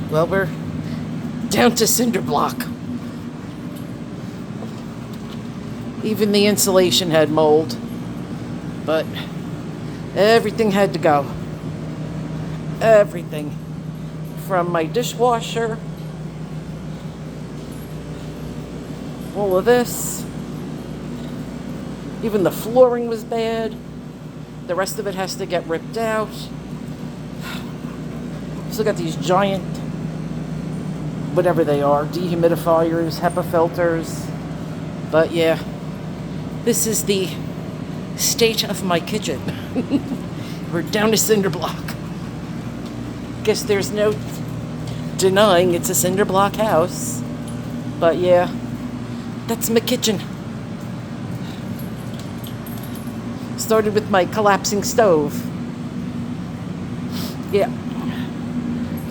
Well, we're down to cinder block. Even the insulation had mold, but everything had to go. Everything. From my dishwasher, all of this. Even the flooring was bad. The rest of it has to get ripped out. Still got these giant, whatever they are, dehumidifiers, HEPA filters. But yeah, this is the state of my kitchen. We're down to cinder block. Guess there's no denying it's a cinder block house. But yeah, that's my kitchen. Started with my collapsing stove. Yeah.